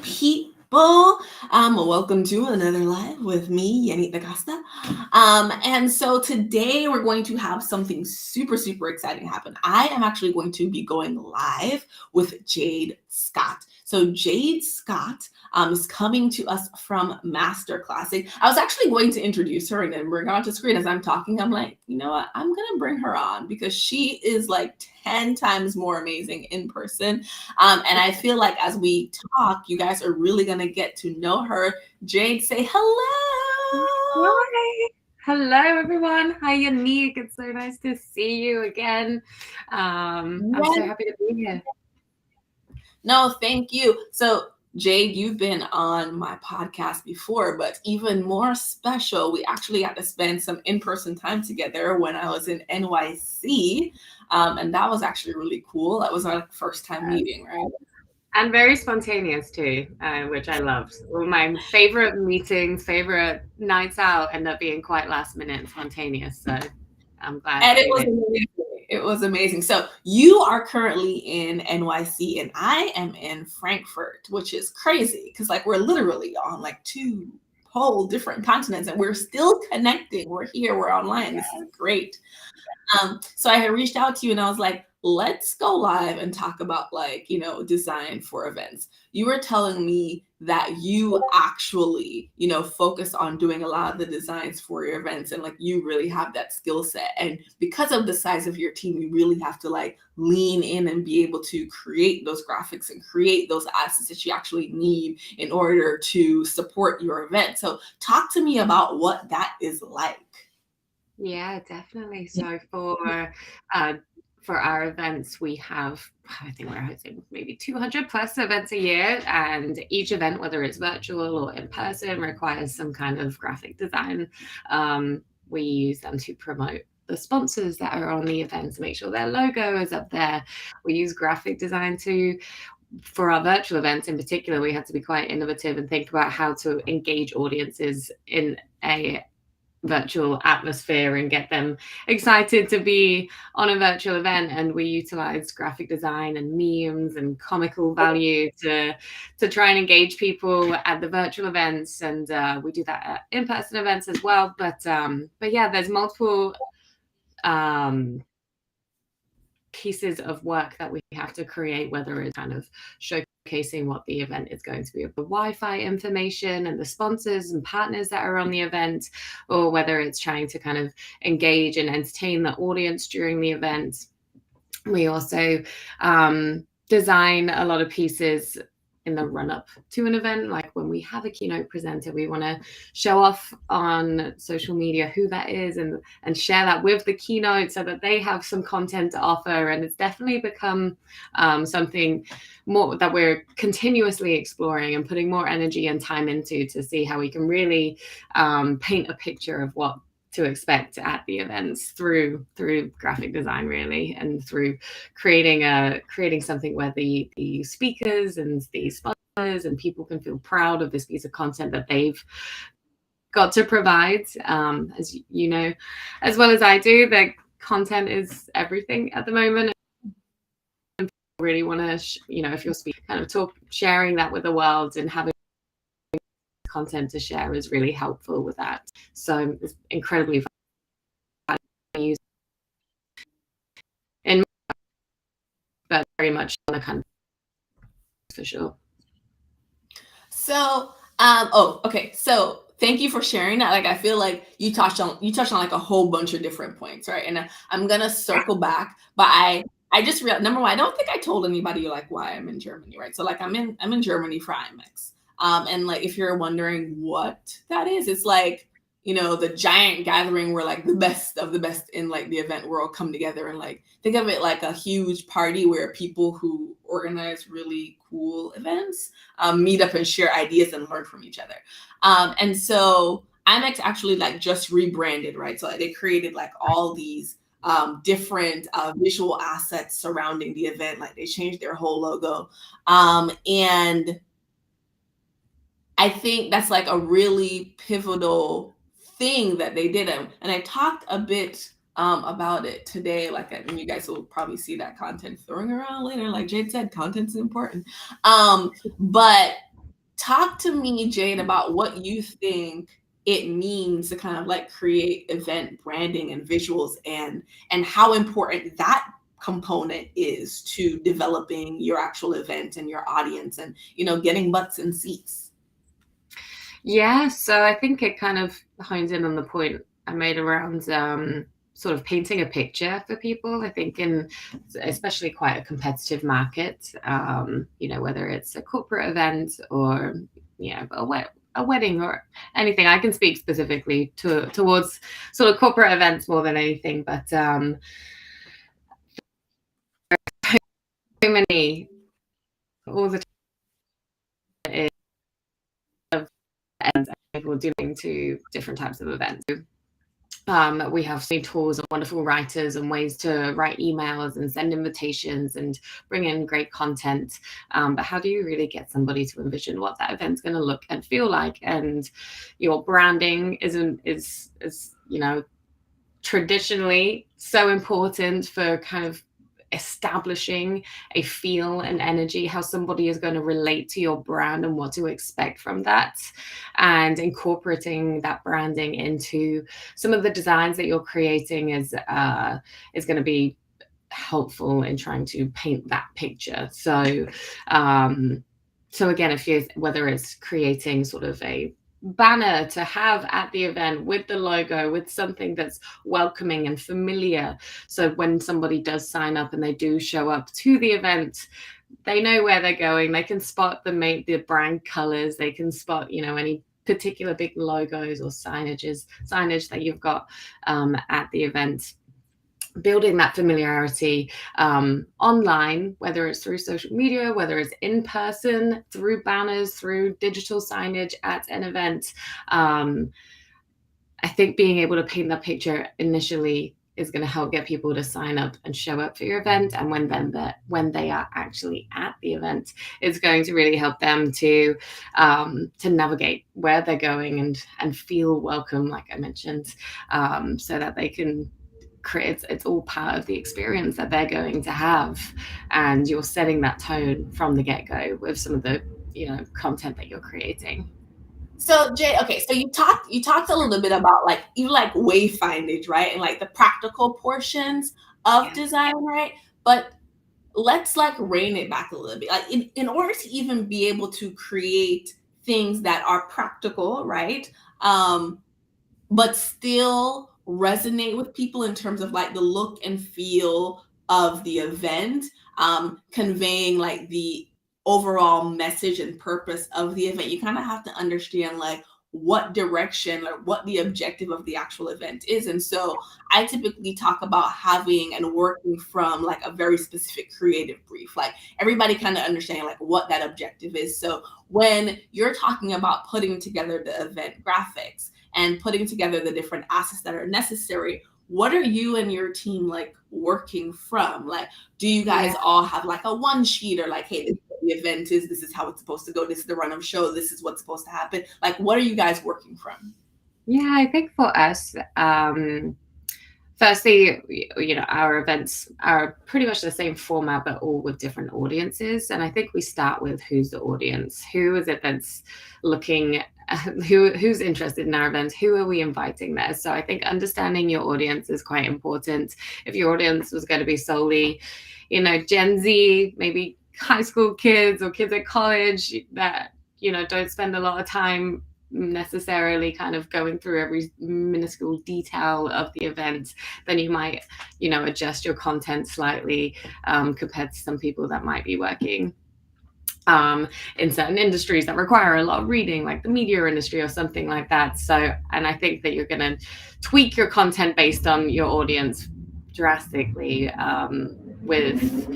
people. Welcome to another live with me, Yanique Jade. And so today we're going to have something super exciting happen. I am actually going to be going live with Jade Scott. So Jade Scott is coming to us from Masterclass. I was actually going to introduce her and then bring her onto screen as I'm talking. I'm like, you know what? I'm going to bring her on because she is like 10 times more amazing in person. And I feel like as we talk, you guys are really going to get to know her. Jade, say hello. Hi. Hello, everyone. Hi, Yanique. It's so nice to see you again. I'm so happy to be here. No, thank you. So, Jade, you've been on my podcast before, but even more special, we actually got to spend some in-person time together when I was in NYC. And that was actually really cool. That was our first time meeting, right? And very spontaneous too, which I loved. All my favorite meetings, favorite nights out end up being quite last minute and spontaneous. So I'm glad. And it was amazing. It was amazing. So you are currently in NYC and I am in Frankfurt, which is crazy because like we're literally on like two whole different continents and we're still connecting. We're here, we're online. This is great. So I had reached out to you and I was like, let's go live and talk about like, design for events. You were telling me that you actually, focus on doing a lot of the designs for your events and like you really have that skill set. And because of the size of your team, you really have to like lean in and be able to create those graphics and create those assets that you actually need in order to support your event. So talk to me about what that is like. Yeah, definitely. So for our events, we have, I think we're hosting maybe 200 plus events a year, and each event, whether it's virtual or in person, requires some kind of graphic design. We use them to promote the sponsors that are on the event to make sure their logo is up there. We use graphic design for our virtual events in particular. We had to be quite innovative and think about how to engage audiences in a virtual atmosphere and get them excited to be on a virtual event. And we utilize graphic design and memes and comical value to try and engage people at the virtual events, and we do that at in-person events as well. But yeah, there's multiple pieces of work that we have to create, whether it's kind of showcasing what the event is going to be, the Wi-Fi information and the sponsors and partners that are on the event, or whether it's trying to kind of engage and entertain the audience during the event. We also design a lot of pieces in the run-up to an event. Like when we have a keynote presenter, we want to show off on social media who that is and share that with the keynote so that they have some content to offer. And it's definitely become something more that we're continuously exploring and putting more energy and time into to see how we can really paint a picture of what to expect at the events through graphic design, really, and through creating something where the speakers and the sponsors and people can feel proud of this piece of content that they've got to provide. As you know, as well as I do, that content is everything at the moment. And really want to, if you're speaking, kind of sharing that with the world and having content to share is really helpful with that. So it's incredibly valuable in, but very much on the kind of for sure. So, okay. So thank you for sharing that. Like, I feel like you touched on like a whole bunch of different points, right? And I'm gonna circle back, but I just realized, number one, I don't think I told anybody like why I'm in Germany, right? So like I'm in Germany for IMEX. And like if you're wondering what that is, it's like, the giant gathering where like the best of the best in like the event world come together, and like think of it like a huge party where people who organize really cool events meet up and share ideas and learn from each other. And so IMEX actually like just rebranded, right? So like, they created like all these different visual assets surrounding the event. Like they changed their whole logo. And I think that's like a really pivotal thing that they did. And I talked a bit about it today. Like, and you guys will probably see that content throwing around later. Like Jade said, content's important. But Talk to me, Jade, about what you think it means to kind of like create event branding and visuals, and how important that component is to developing your actual event and your audience, and getting butts and seats. Yeah, so I think it kind of hones in on the point I made around sort of painting a picture for people. I think in especially quite a competitive market, whether it's a corporate event or a wedding or anything. I can speak specifically towards sort of corporate events more than anything, but so many all the time of events and people doing to different types of events. We have so many tools and wonderful writers and ways to write emails and send invitations and bring in great content. But how do you really get somebody to envision what that event's going to look and feel like? And your branding is traditionally so important for kind of establishing a feel and energy, how somebody is going to relate to your brand and what to expect from that, and incorporating that branding into some of the designs that you're creating is going to be helpful in trying to paint that picture. So again, whether it's creating sort of a banner to have at the event with the logo, with something that's welcoming and familiar, so when somebody does sign up and they do show up to the event, they know where they're going. They can spot the brand colors. They can spot any particular big logos or signage that you've got at the event. Building that familiarity online, whether it's through social media, whether it's in person, through banners, through digital signage at an event. I think being able to paint that picture initially is going to help get people to sign up and show up for your event. And when they are actually at the event, it's going to really help them to navigate where they're going and feel welcome, like I mentioned, so that they can it's all part of the experience that they're going to have, and you're setting that tone from the get-go with some of the content that you're creating. So Jay, okay, so you talked a little bit about like even like wayfindage, right, and like the practical portions of design, right? But let's like rein it back a little bit. Like in order to even be able to create things that are practical, right? But still resonate with people in terms of like the look and feel of the event, conveying like the overall message and purpose of the event. You kind of have to understand like what direction or what the objective of the actual event is. And so I typically talk about having and working from like a very specific creative brief, like everybody kind of understanding like what that objective is. So when you're talking about putting together the event graphics and putting together the different assets that are necessary, what are you and your team like working from? Like, do you guys all have like a one sheet, or like, hey, this is what the event is, this is how it's supposed to go, this is the run of show, this is what's supposed to happen? Like, what are you guys working from? Yeah, I think for us, firstly, our events are pretty much the same format, but all with different audiences. And I think we start with who's the audience, who is it that's looking, who's interested in our event, who are we inviting there. So I think understanding your audience is quite important. If your audience was going to be solely, Gen Z, maybe high school kids or kids at college that, don't spend a lot of time necessarily kind of going through every minuscule detail of the event, then you might, adjust your content slightly compared to some people that might be working in certain industries that require a lot of reading, like the media industry or something like that. So, and I think that you're going to tweak your content based on your audience drastically. With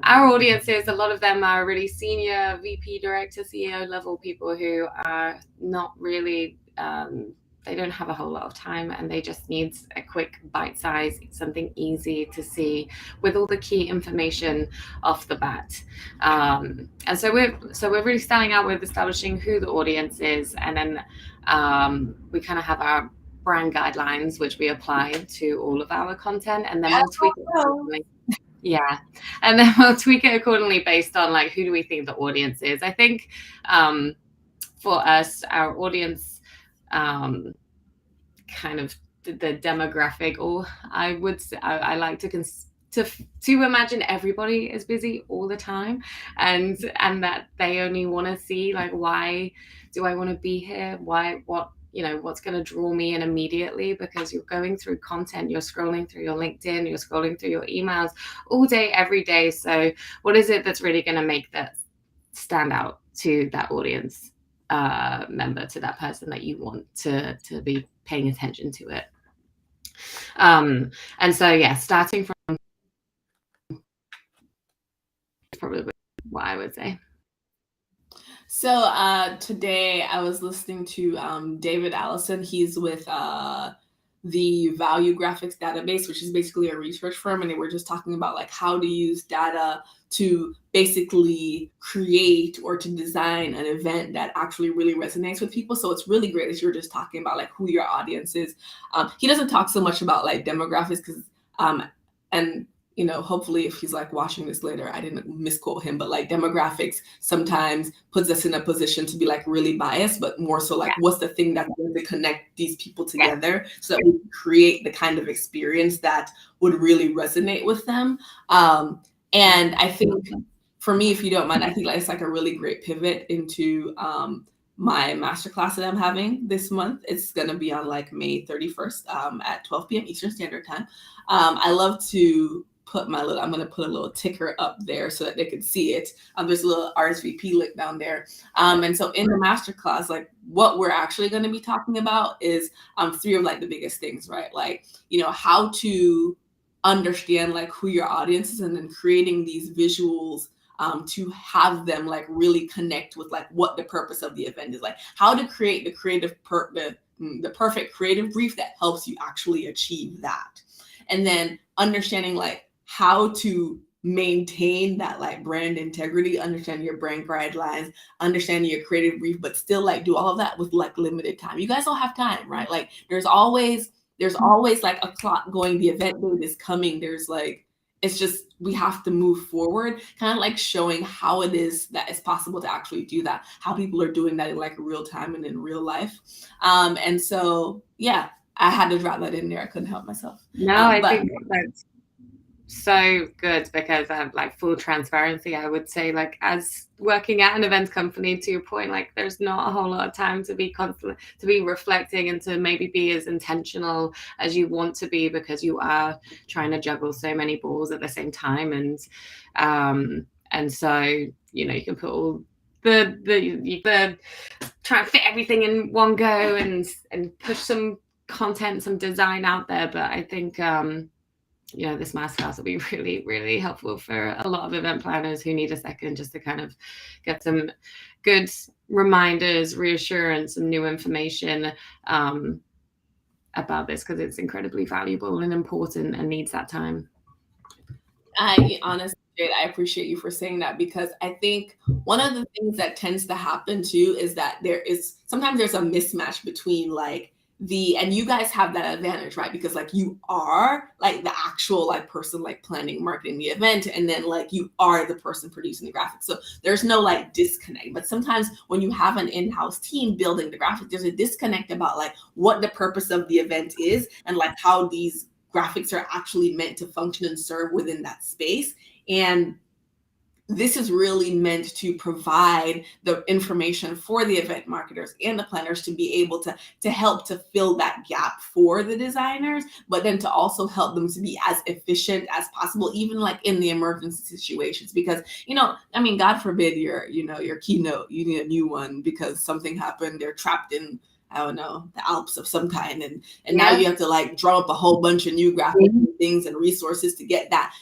our audiences, a lot of them are really senior VP, director, CEO level people who are not really, they don't have a whole lot of time, and they just need a quick bite size, something easy to see with all the key information off the bat. And so we're really starting out with establishing who the audience is, and then we kind of have our brand guidelines, which we apply to all of our content, and then we'll tweak it accordingly. Yeah. And then we'll tweak it accordingly based on like, who do we think the audience is? I think for us, our audience, kind of the demographic, or I would say, I like to imagine everybody is busy all the time, and that they only want to see, like, why do I want to be here? What's going to draw me in immediately? Because you're going through content, you're scrolling through your LinkedIn, you're scrolling through your emails all day, every day. So what is it that's really going to make that stand out to that audience member, to that person that you want to be paying attention to it? And so, yeah, starting from probably what I would say. So today I was listening to David Allison. He's with the Value Graphics Database, which is basically a research firm, and they were just talking about like how to use data to basically create or to design an event that actually really resonates with people. So it's really great as you're just talking about like who your audience is. He doesn't talk so much about like demographics because and you know, hopefully if he's like watching this later, I didn't misquote him, but like demographics sometimes puts us in a position to be like really biased, but more so like what's the thing that's going to connect these people together so that we can create the kind of experience that would really resonate with them. And I think for me, if you don't mind, I think like it's like a really great pivot into my masterclass that I'm having this month. It's going to be on like May 31st at 12 p.m. Eastern Standard Time. I love to I'm going to put a little ticker up there so that they can see it. There's a little RSVP link down there. And so in the masterclass, like what we're actually going to be talking about is three of like the biggest things, right? Like, you know, how to understand like who your audience is, and then creating these visuals to have them like really connect with like what the purpose of the event is, like how to create the perfect creative brief that helps you actually achieve that. And then understanding like how to maintain that like brand integrity, understand your brand guidelines, understanding your creative brief, but still like do all of that with like limited time. You guys all have time, right? Like there's always like a clock going, the event date is coming. There's like, it's just, we have to move forward, kind of like showing how it is that it's possible to actually do that, how people are doing that in like real time and in real life. And so, yeah, I had to drop that in there. I couldn't help myself. No, I think that's so good, because I have like full transparency. I would say, like, as working at an events company, to your point, like there's not a whole lot of time to be reflecting and to maybe be as intentional as you want to be, because you are trying to juggle so many balls at the same time. And so, you know, you can put all the try to fit everything in one go and push some content, some design out there. But I think you know, this masterclass will be really, really helpful for a lot of event planners who need a second just to kind of get some good reminders, reassurance, and new information about this, because it's incredibly valuable and important and needs that time. I honestly, Jade, I appreciate you for saying that, because I think one of the things that tends to happen too is that sometimes there's a mismatch between like and you guys have that advantage, right? Because like you are like the actual like person like planning, marketing the event, and then like you are the person producing the graphics. So there's no like disconnect. But sometimes when you have an in-house team building the graphics, there's a disconnect about like what the purpose of the event is and like how these graphics are actually meant to function and serve within that space. And this is really meant to provide the information for the event marketers and the planners to be able to help to fill that gap for the designers, but then to also help them to be as efficient as possible, even like in the emergency situations. Because, you know, I mean, God forbid your keynote, you need a new one because something happened, they're trapped in, I don't know, the Alps of some kind. And now you have to like draw up a whole bunch of new graphics and things and resources to get that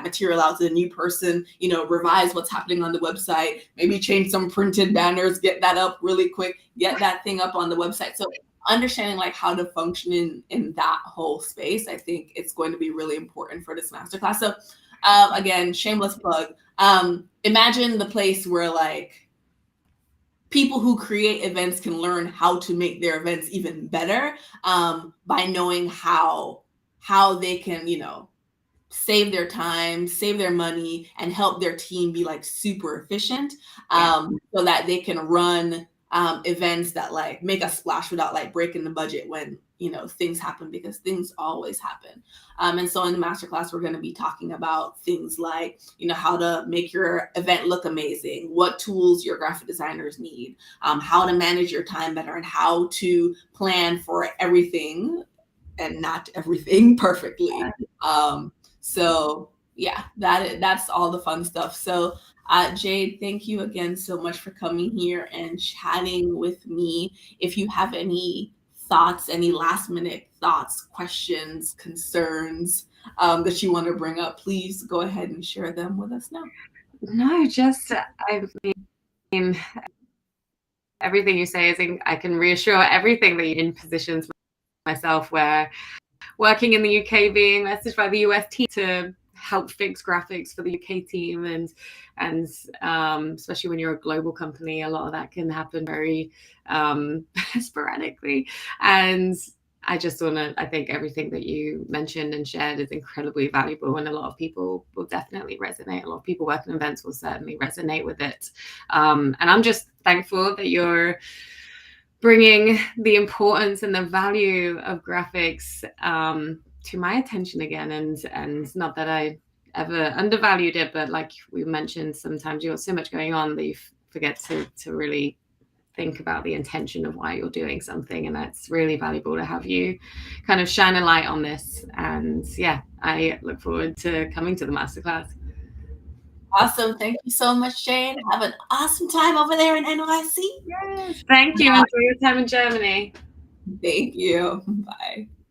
material out to the new person, you know, revise what's happening on the website, maybe change some printed banners, get that up really quick, get that thing up on the website. So understanding like how to function in that whole space, I think it's going to be really important for this masterclass. So again, shameless plug. Imagine the place where like people who create events can learn how to make their events even better by knowing how they can, you know, save their time, save their money, and help their team be like super efficient so that they can run events that like make us splash without like breaking the budget when, you know, things happen, because things always happen. And so in the masterclass, we're going to be talking about things like, you know, how to make your event look amazing, what tools your graphic designers need, how to manage your time better, and how to plan for everything and not everything perfectly. So yeah, that's all the fun stuff. So Jade, thank you again so much for coming here and chatting with me. If you have any thoughts, any last minute thoughts, questions, concerns that you want to bring up, please go ahead and share them with us now. No, just, I mean, everything you say is, I can reassure everything that you in positions myself where working in the UK, being messaged by the US team to help fix graphics for the UK team, and especially when you're a global company, a lot of that can happen very sporadically. And I think everything that you mentioned and shared is incredibly valuable, and a lot of people will definitely resonate. A lot of people working in events will certainly resonate with it. And I'm just thankful that you're bringing the importance and the value of graphics to my attention again. And not that I ever undervalued it, but like we mentioned, sometimes you've got so much going on that you forget to really think about the intention of why you're doing something. And that's really valuable to have you kind of shine a light on this. And yeah, I look forward to coming to the masterclass. Awesome. Thank you so much, Jade. Have an awesome time over there in NYC. Yes. Thank you. Enjoy your time in Germany. Thank you. Bye.